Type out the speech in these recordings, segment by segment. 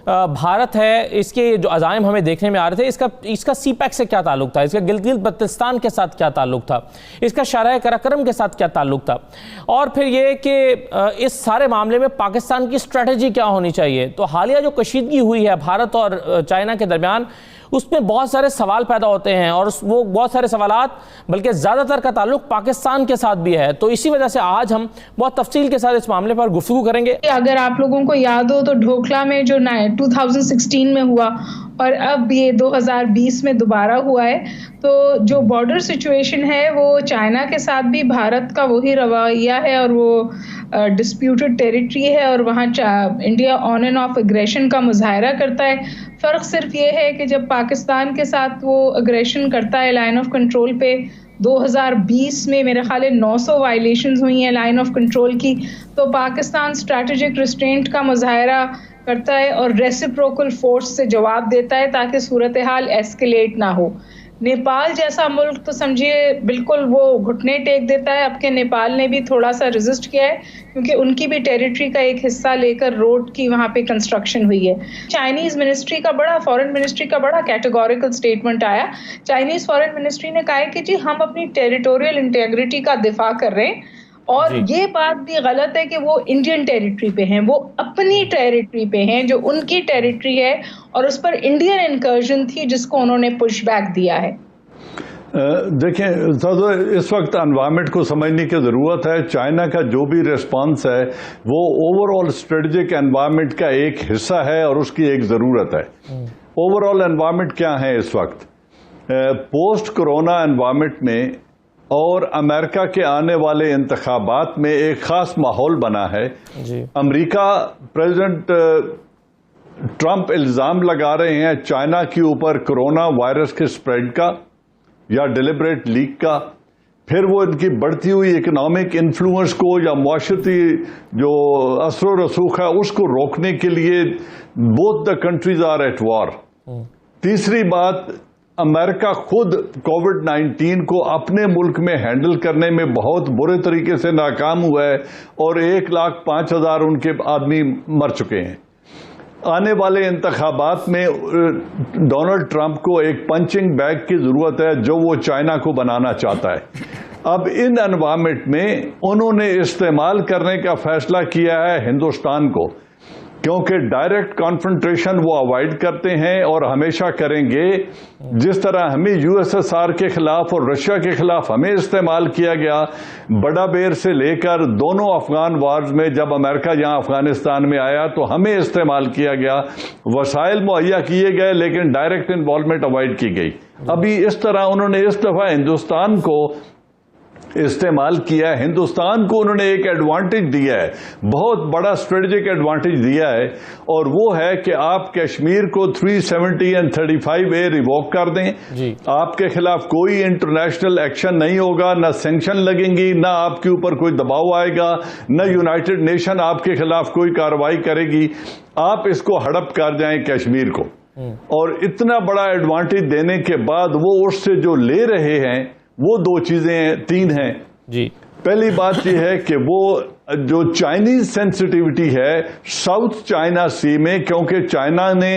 भारत है, इसके जो अज़ाइम हमें देखने में आ रहे थे, इसका सीपैक से क्या ताल्लुक था, इसका गिलगित बल्तिस्तान के साथ क्या ताल्लुक था, इसका शराय कराकरम के साथ क्या ताल्लुक था, और फिर ये कि इस सारे मामले में पाकिस्तान की स्ट्रेटजी क्या होनी चाहिए। तो हालिया जो कशीदगी हुई है भारत और चाइना के दरमियान, उसमें बहुत सारे सवाल पैदा होते हैं, और वो बहुत सारे सवालात बल्कि ज़्यादातर का ताल्लुक पाकिस्तान के साथ भी है। तो इसी वजह से आज हम बहुत तफसील के साथ इस मामले पर गुफ्तगू करेंगे। अगर आप लोगों को याद हो तो ढोकला में जो 2016 में हुआ और अब ये 2020 में दोबारा हुआ है, तो जो बॉर्डर सिचुएशन है वो चाइना के साथ भी भारत का वही रवैया है और वो डिस्प्यूटेड टेरिटरी है, और वहाँ India on end of aggression का मुजाहरा करता है। फ़र्क सिर्फ ये है कि जब पाकिस्तान के साथ वो एग्रेशन करता है लाइन ऑफ कंट्रोल पे, 2020 में मेरे ख्याल 900 वायलेशंस हुई हैं लाइन ऑफ कंट्रोल की, तो पाकिस्तान स्ट्रैटेजिक रिस्ट्रेंट का मुजाहरा करता है और रेसिप्रोकल फोर्स से जवाब देता है ताकि सूरत हाल एस्केलेट ना हो। नेपाल जैसा मुल्क तो समझिए बिल्कुल वो घुटने टेक देता है। अब के नेपाल ने भी थोड़ा सा रेजिस्ट किया है क्योंकि उनकी भी टेरिटरी का एक हिस्सा लेकर रोड की वहाँ पे कंस्ट्रक्शन हुई है। चाइनीज़ मिनिस्ट्री का फॉरेन मिनिस्ट्री का बड़ा कैटेगोरिकल स्टेटमेंट आया। चाइनीज़ फॉरेन मिनिस्ट्री ने कहा है कि जी हम अपनी टेरिटोरियल इंटेग्रिटी का दिफा कर रहे हैं, और ये बात भी गलत है कि वो इंडियन टेरिटरी पे हैं, वो अपनी टेरिटरी पे हैं जो उनकी टेरिटरी है, और उस पर इंडियन इंकर्जन थी जिसको उन्होंने पुश बैक दिया है। देखें तो इस वक्त एनवायरनमेंट को समझने की ज़रूरत है। चाइना का जो भी रिस्पांस है वो ओवरऑल स्ट्रेटेजिक एनवायरनमेंट का एक हिस्सा है और उसकी एक ज़रूरत है। ओवरऑल एनवायरनमेंट क्या है इस वक्त? पोस्ट कोरोना एनवायरनमेंट में और अमेरिका के आने वाले इंतखाबात में एक ख़ास माहौल बना है। अमेरिका प्रेसिडेंट ट्रंप इल्ज़ाम लगा रहे हैं चाइना के ऊपर कोरोना वायरस के स्प्रेड का या डिलिबरेट लीक का। फिर वो इनकी बढ़ती हुई इकोनॉमिक इन्फ्लुएंस को या मुआशरती जो असर रसूख है उसको रोकने के लिए both the countries are at war. तीसरी बात, अमेरिका खुद कोविड-19 को अपने मुल्क में हैंडल करने में बहुत बुरे तरीके से नाकाम हुआ है और 1,05,000 उनके आदमी मर चुके हैं। आने वाले इंतखाबात में डोनाल्ड ट्रंप को एक पंचिंग बैग की जरूरत है जो वो चाइना को बनाना चाहता है। अब इन एनवायरनमेंट में उन्होंने इस्तेमाल करने का फैसला किया है हिंदुस्तान को, क्योंकि डायरेक्ट कॉन्फ्रंटेशन वो अवॉइड करते हैं और हमेशा करेंगे। जिस तरह हमें यूएसएसआर के खिलाफ और रशिया के खिलाफ हमें इस्तेमाल किया गया, बड़ा बेर से लेकर दोनों अफगान वार्स में जब अमेरिका यहाँ अफगानिस्तान में आया तो हमें इस्तेमाल किया गया, वसाइल मुहैया किए गए लेकिन डायरेक्ट इन्वॉल्वमेंट अवॉइड की गई। अभी इस तरह उन्होंने इस दफा हिंदुस्तान को इस्तेमाल किया है। हिंदुस्तान को उन्होंने एक एडवांटेज दिया है, बहुत बड़ा स्ट्रेटेजिक एडवांटेज दिया है, और वो है कि आप कश्मीर को 370 एंड 35A रिवोक कर दें। आपके खिलाफ कोई इंटरनेशनल एक्शन नहीं होगा, ना सैंक्शन लगेंगी, ना आपके ऊपर कोई दबाव आएगा, न यूनाइटेड नेशन आपके खिलाफ कोई कार्रवाई करेगी। आप इसको हड़प कर जाएं कश्मीर को। और इतना बड़ा एडवांटेज देने के बाद वो उससे जो ले रहे हैं वो दो चीजें तीन हैं जी। पहली बात यह है कि वो जो चाइनीज सेंसिटिविटी है साउथ चाइना सी में, क्योंकि चाइना ने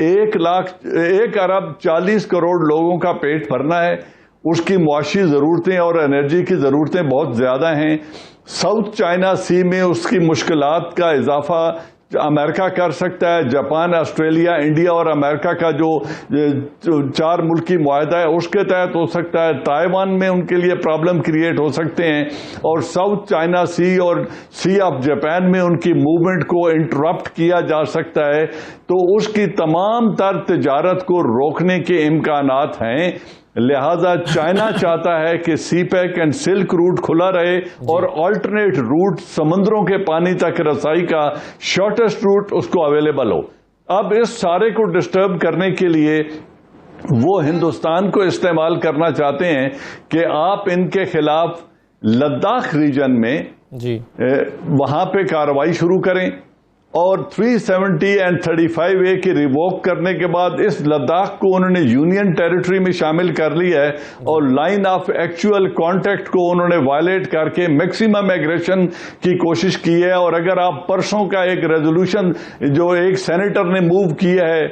1 अरब 40 करोड़ लोगों का पेट भरना है, उसकी मुआशी ज़रूरतें और एनर्जी की ज़रूरतें बहुत ज़्यादा हैं। साउथ चाइना सी में उसकी मुश्किलात का इजाफा अमेरिका कर सकता है। जापान, ऑस्ट्रेलिया, इंडिया और अमेरिका का जो 4 मुल्की मुआहदा है उसके तहत हो सकता है। ताइवान में उनके लिए प्रॉब्लम क्रिएट हो सकते हैं, और साउथ चाइना सी और सी ऑफ जापान में उनकी मूवमेंट को इंटरप्ट किया जा सकता है। तो उसकी तमाम तर तिजारत को रोकने के इम्कानात हैं। लिहाजा चाइना चाहता है कि सीपैक एंड सिल्क रूट खुला रहे और ऑल्टरनेट रूट समुद्रों के पानी तक रसाई का शॉर्टेस्ट रूट उसको अवेलेबल हो। अब इस सारे को डिस्टर्ब करने के लिए वो हिंदुस्तान को इस्तेमाल करना चाहते हैं कि आप इनके खिलाफ लद्दाख रीजन में वहां पे कार्रवाई शुरू करें और 370 एंड 35A की रिवोक करने के बाद इस लद्दाख को उन्होंने यूनियन टेरिटरी में शामिल कर लिया है और लाइन ऑफ एक्चुअल कॉन्टैक्ट को उन्होंने वायलेट करके मैक्सिमम एग्रेशन की कोशिश की है। और अगर आप परसों का एक रेजोल्यूशन जो एक सेनेटर ने मूव किया है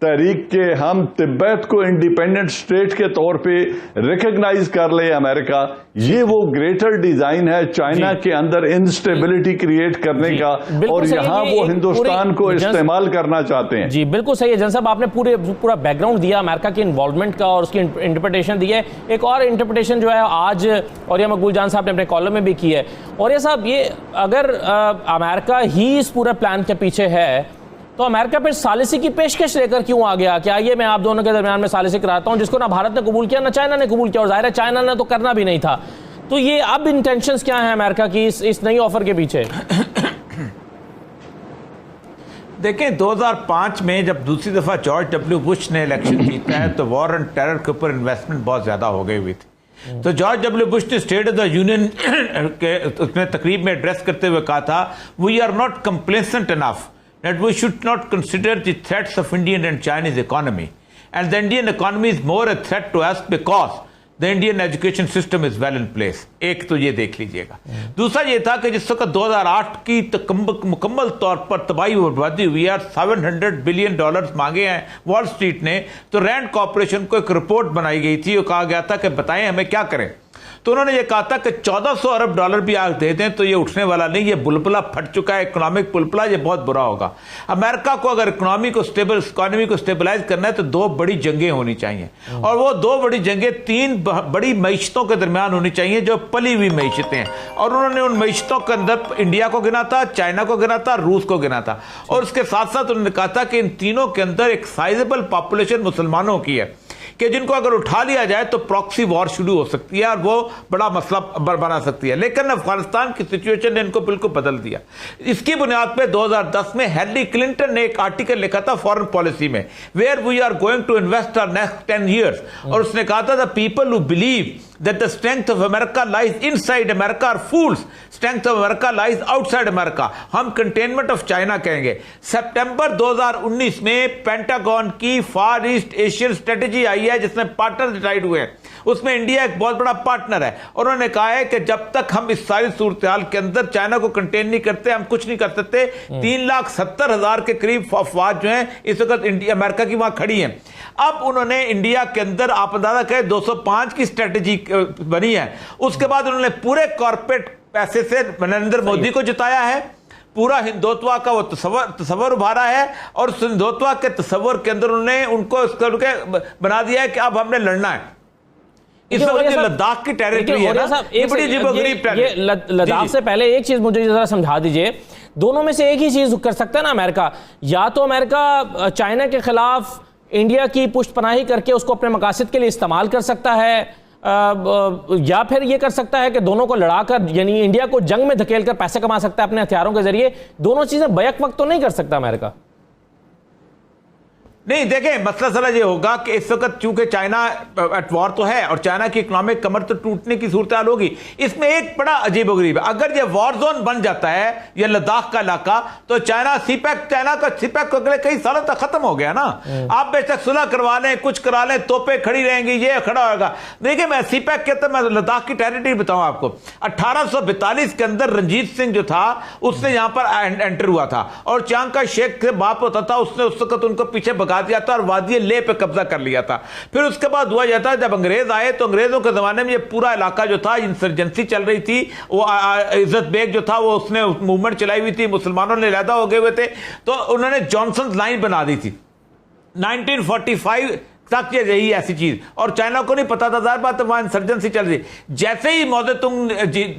तहरीक के हम तिब्बत को इंडिपेंडेंट स्टेट के तौर पे रिकॉग्नाइज कर ले अमेरिका, ये वो ग्रेटर डिजाइन है चाइना के अंदर इंस्टेबिलिटी क्रिएट करने का और यहाँ वो हिंदुस्तान को इस्तेमाल करना चाहते हैं। जी बिल्कुल सही है जन साहब, आपने पूरा बैकग्राउंड दिया अमेरिका के इन्वॉल्वमेंट का और उसकी इंटरप्रिटेशन दी है। एक और इंटरप्रिटेशन जो है आज और ये मकबूल जान साहब ने अपने कॉलम में भी की है। और ये साहब ये अगर अमेरिका ही इस पूरे प्लान के पीछे है तो अमेरिका फिर सालिसी की पेशकश लेकर क्यों आ गया कि आइए मैं आप दोनों के दरमियान में सालिसी कराता हूं, जिसको ना भारत ने कबूल किया ना चाइना ने कबूल किया और जाहिर है चाइना ने तो करना भी नहीं था। तो ये अब इंटेंशंस क्या है अमेरिका की इस नई ऑफर के पीछे? देखें 2005 में जब दूसरी दफा जॉर्ज डब्ल्यू बुश ने इलेक्शन जीता है तो वॉर एंड टेरर के ऊपर इन्वेस्टमेंट बहुत ज्यादा हो गई हुई थी। तो जॉर्ज डब्ल्यू बुश ने स्टेट ऑफ द यूनियन के उसमें तकरीब में एड्रेस करते हुए कहा था, we are not complacent enough that we should not consider the threats of Indian and Chinese economy, and the Indian economy is more a threat to us because the Indian education system is well in place। एक तो ये देख लीजिएगा। दूसरा ये था कि जिस वक्त 2008 की मुकम्मल तौर पर तबाही बर्बादी हुई है, $700 बिलियन मांगे हैं वॉल स्ट्रीट ने, तो रैंड कॉर्पोरेशन को एक रिपोर्ट बनाई गई थी और कहा गया था कि बताएं हमें क्या करें। तो उन्होंने ये कहा था कि $1400 अरब भी आज दे दें तो ये उठने वाला नहीं, ये बुलबुला फट चुका है, इकोनॉमिक बुलबुला, ये बहुत बुरा होगा। अमेरिका को अगर इकोनॉमी को स्टेबलाइज करना है तो दो बड़ी जंगें होनी चाहिए और वो दो बड़ी जंगें तीन बड़ी मईशतों के दरमियान होनी चाहिए जो पली हुई मईशतें हैं। और उन्होंने उन मईशतों के अंदर इंडिया को गिना था, चाइना को गिना था, रूस को गिना था और उसके साथ साथ उन्होंने कहा था कि इन तीनों के अंदर एक साइजेबल पॉपुलेशन मुसलमानों की है कि जिनको अगर उठा लिया जाए तो प्रॉक्सी वॉर शुरू हो सकती है और वो बड़ा मसला बना सकती है। लेकिन अफगानिस्तान की सिचुएशन ने इनको बिल्कुल बदल दिया। इसकी बुनियाद पे 2010 में हेनरी क्लिंटन ने एक आर्टिकल लिखा था फॉरेन पॉलिसी में, where we are going to invest our next 10 years, और उसने कहा था the people who believe that the strength of America lies inside America are fools, strength of America lies outside America। हम containment of China कहेंगे। सितंबर 2019 में pentagon की फार east Asian strategy आई है जिसमें पार्टनर डिसाइड हुए हैं, उसमें इंडिया एक बहुत बड़ा पार्टनर है। उन्होंने कहा है कि जब तक हम इस सारी सूरत हाल के अंदर चाइना को कंटेन नहीं करते हम कुछ नहीं कर सकते। 3,70,000 के करीब अफवाज जो हैं इस वक्त इंडिया अमेरिका की वहां खड़ी हैं। अब उन्होंने इंडिया के अंदर आप अंदाजा करें 205 की स्ट्रेटेजी बनी है। उसके बाद उन्होंने पूरे कॉर्पोरेट पैसे से नरेंद्र मोदी को जिताया है, पूरा हिंदुत्व का वो तस्वर उभारा है और उस हिंदुत्व के तस्वर के अंदर उन्होंने उनको इस करके बना दिया है कि अब हमने लड़ना है। इस वक्त जो लद्दाख की टेरिटरी है ना, ये बड़ी अजीबोगरीब टेरिटरी। लद्दाख से पहले एक चीज मुझे जरा समझा दीजिए, दोनों में से एक ही चीज कर सकता है ना अमेरिका, या तो अमेरिका चाइना के खिलाफ इंडिया की पुष्टपनाही करके उसको अपने मकासद के लिए इस्तेमाल कर सकता है, या फिर ये कर सकता है कि दोनों को लड़ाकर यानी इंडिया को जंग में धकेल कर पैसे कमा सकता है अपने हथियारों के जरिए। दोनों चीजें बैक वक्त तो नहीं कर सकता अमेरिका। नहीं देखें, मसला सला ये होगा कि इस वक्त चूंकि चाइना एट वॉर तो है और चाइना की इकोनॉमिक कमर तो टूटने की सूरत हाल होगी। इसमें एक बड़ा अजीबोगरीब है, अगर ये वॉर जोन बन जाता है ये लद्दाख का इलाका तो चाइना का सीपैक को अगले कई सालों तक खत्म हो गया ना। आप बेशक सुलह करवा लें, कुछ करा लें, तोपें खड़ी रहेंगी, ये खड़ा होगा। देखिए मैं सीपैक के तो मैं लद्दाख की टेरिटरी बताऊं आपको, 1842 के अंदर रंजीत सिंह जो था उसने यहां पर एंटर हुआ था और चांग का शेख से बाप होता था, उसने उस वक्त उनको पीछे भगा दिया था और वादी ले पे कब्जा कर लिया था। फिर उसके बाद हुआ जाता है जब अंग्रेज आए तो अंग्रेजों के जमाने में ये पूरा इलाका जो था इंसर्जेंसी चल रही थी, वो इज्जत बेग जो था वो उसने मूवमेंट चलाई हुई थी, मुसलमानों ने लैदा हो गए हुए थे, तो उन्होंने जॉनसन लाइन बना दी थी 1945 तक ये रही ऐसी चीज और चाइना को नहीं पता था, ज़ाहिर बात है वहां इंसर्जेंसी चल रही। जैसे ही मौजे तुंग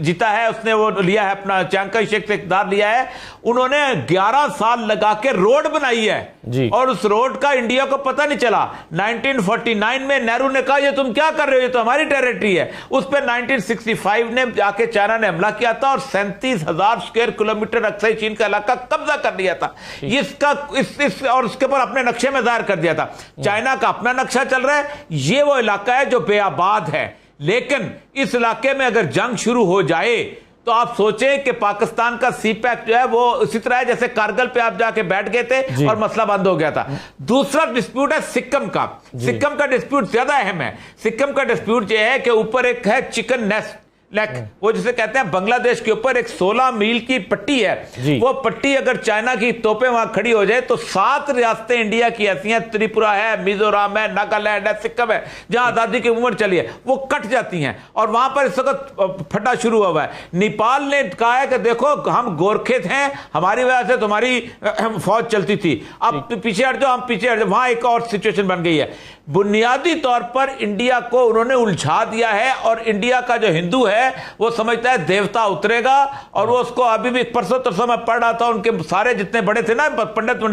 जीता है उसने वो लिया है अपना चांग का शेख से इक़्तिदार लिया है, उन्होंने 11 साल लगा के रोड बनाई है और उस रोड का इंडिया को पता नहीं चला। 1949 में नेहरू ने कहा ये तुम क्या कर रहे हो, ये तो हमारी टेरिटरी है। उस पर 1965 ने जाके चाइना ने हमला किया था और 37,000 स्क्वायर किलोमीटर अक्सई चीन का इलाका कब्जा कर लिया था। इसका और उसके ऊपर अपने नक्शे में जाहिर कर दिया था। चाइना का अपना नक्शा चल रहा है, ये वो इलाका है जो बेआबाद है, लेकिन इस इलाके में अगर जंग शुरू हो जाए तो आप सोचें कि पाकिस्तान का सी पैक जो है वो उसी तरह है जैसे कारगिल पे आप जाके बैठ गए थे और मसला बंद हो गया था। दूसरा डिस्प्यूट है सिक्किम का। सिक्किम का डिस्प्यूट ज्यादा अहम है। सिक्किम का डिस्प्यूट ये है कि ऊपर एक है चिकन नेस्ट वो जिसे कहते हैं बांग्लादेश के ऊपर एक 16 मील की पट्टी है। वो पट्टी अगर चाइना की तोपें वहां खड़ी हो जाए तो 7 रियासतें इंडिया की ऐसी हैं, त्रिपुरा है, मिजोरम है, नागालैंड है, सिक्किम है, जहां आजादी की उम्र चली है, वो कट जाती हैं और वहां पर इस वक्त फटा शुरू हुआ है। नेपाल ने कहा है कि देखो हम गोरखे थे, हमारी वजह से तुम्हारी फौज चलती थी, अब पीछे हट जाओ, हम पीछे हट जाओ। वहां एक और सिचुएशन बन गई है। बुनियादी तौर पर इंडिया को उन्होंने उलझा दिया है और इंडिया का जो हिंदू है वो समझता है देवता उतरेगा और वो उसको अभी भी परसों तरसों में पढ़ रहा था, उनके सारे जितने बड़े थे ना पंडित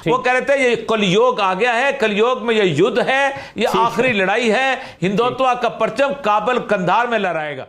वो कह रहे थे ये कलयुग आ गया है, कलयुग में ये युद्ध है, ये आखिरी लड़ाई है, हिंदुत्व का परचम काबुल कंधार में लहराएगा।